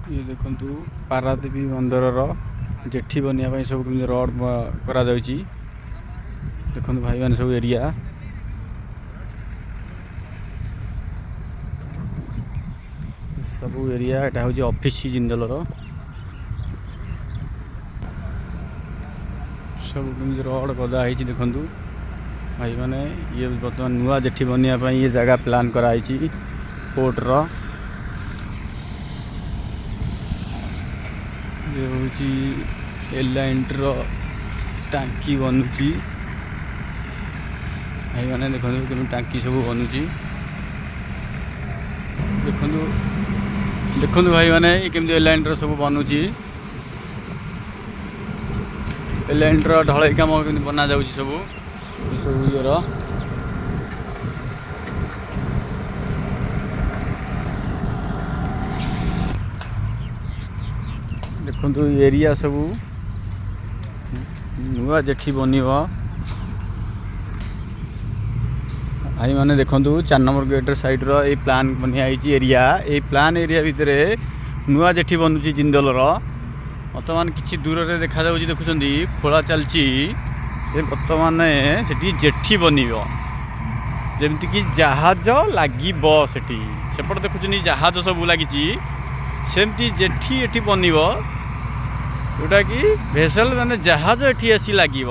ये देखंतु पारादीप बंदर जेठी बनवाई सब कमी रड करा देखंतु भाई मैंने सब एरिया सब एरिया एटा हूँ ऑफिस जिंदल सब कमी रड गदा देखंतु भाई मैंने ये बर्तमान नुआ जेठी बनवाई ये जगह प्लान कराई पोर्टर ये हूँ एलाइंटर टांकी बनूची भाई मैंने देखो कमी टांकी सब बनूची देखो भाई मैंने केमती एलाइंटर सब बनूची एलाइंटर ढलई कम बना जाऊँ सब सब इर देखो एरिया सब नुआ जेठी बनव भाई मैंने देखो 4 नंबर गेट साइड रे प्लान बनाई एरिया ये प्लान एरिया भितर नुआ जेठी बनूची जिंदल बर्तमान किसी दूर से देखा देखुं खोला चलती बर्तमान से जेठी बनव जमीक जहाज लगे सेपट देखुं जहाज सब लगी सेमती जेठी एठी बनव जोटा कि भेसल माने जहाज एठी आसी लगे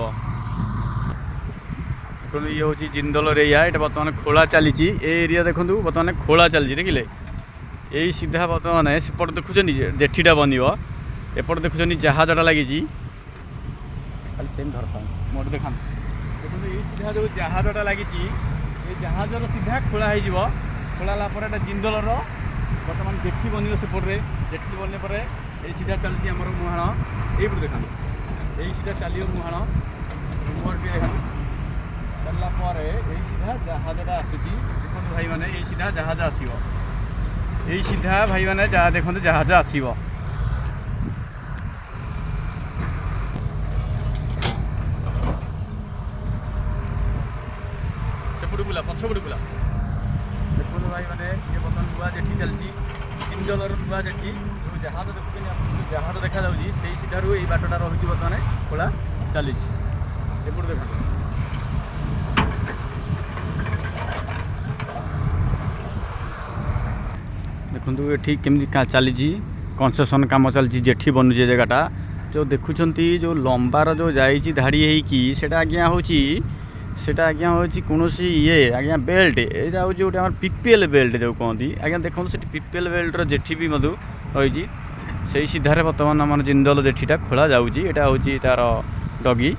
ये हूँ जिंदल एरिया ये बर्तमान खोला चली एरिया देखूँ बर्तमान खोला चलती देखिले यही सीधा बर्तमान सेपट देखुं जेठीटा बनव एपट देखुं जहाजटा लगी सेम धरता मोटे देखा देखो ये सीधा जो जहाजटा लगी जहाजर सीधा खोला हो खोला जिंदल बर्तमान जेठी बनव सेपटे जेठी बनने पर यही सीधा चलती आमर मुहाण ये देखा यही सीधा चलो मुहाण मुहर देखा चलला यही सीधा जहाजटा आसूची देखो भाई मैंने यही सीधा जहाज आसो यही सीधा भाई मैंने देखो जहाज आसो सेपटे बुला पछपटे बुला देखो भाई मैंने ये बर्तमान नुआ जेठी चलती जिंदल नुआ जेठी जो जहाज देखुं जहाज देखा से सीधार यही बाटटा रही बर्तमान खोला चली एपट देखा देखो ये केमी चली कंस्ट्रक्शन काम चलती जेठी बनूची जगहटा जो देखुं जो लंबार जो जाइए धाड़ी होटा आज्ञा हूँ सेटा आज्ञा हूँ कौन ये आज्ञा बेल्ट यहाँ हूँ गोटे पीपीएल बेल्ट जो कहती आज्ञा देखो से पीपीएल बेल्ट जेठी भी मधु रही से सीधार बर्तमान आम जिंदल जेठीटा खोला जाऊँगी यहाँ हूँ तार डगी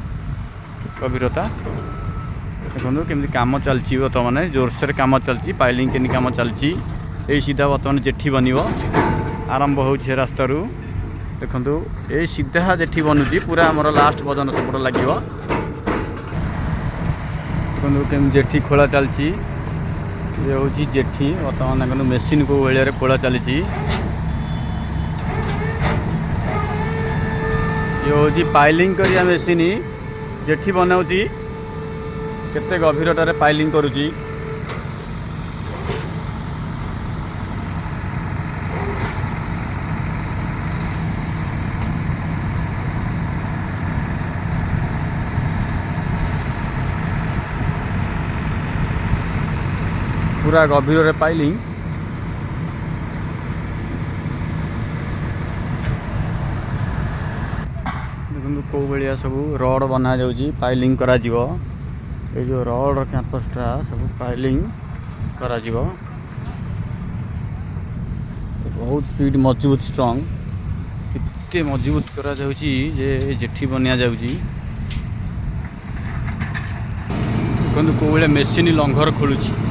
गभीरता देखो केमी कम चलती बर्तमान जोरसोर कम चलती पाइलिंग के कम चलती यही सीधा बर्तमान जेठी बनव आरंभ हो रास्तार देखो ये सीधा जेठी बनूची पूरा आमर लास्ट पर्यटन सेपट लगे देखो केमी जेठी खोला चलती ये हूँ जेठी बर्तमान मेसीन को भाई खोला चली ये हूँ पाइलिंग करिया मेसीन जेठी बनाऊँगी केते गभीरतार पाइलिंग करुँची पूरा गभीर पाइलिंग देखो कौ भाया सब रड बना जाऊँगी पाइलिंग करा ये जो रड कैंपसटा सब पाइलिंग करा बहुत स्पीड मजबूत स्ट्रंग इतने मजबूत करा जाऊँगी जे जेठी बनिया जाऊँगी देखो कौ भाया मेसीन लंगर खोलुची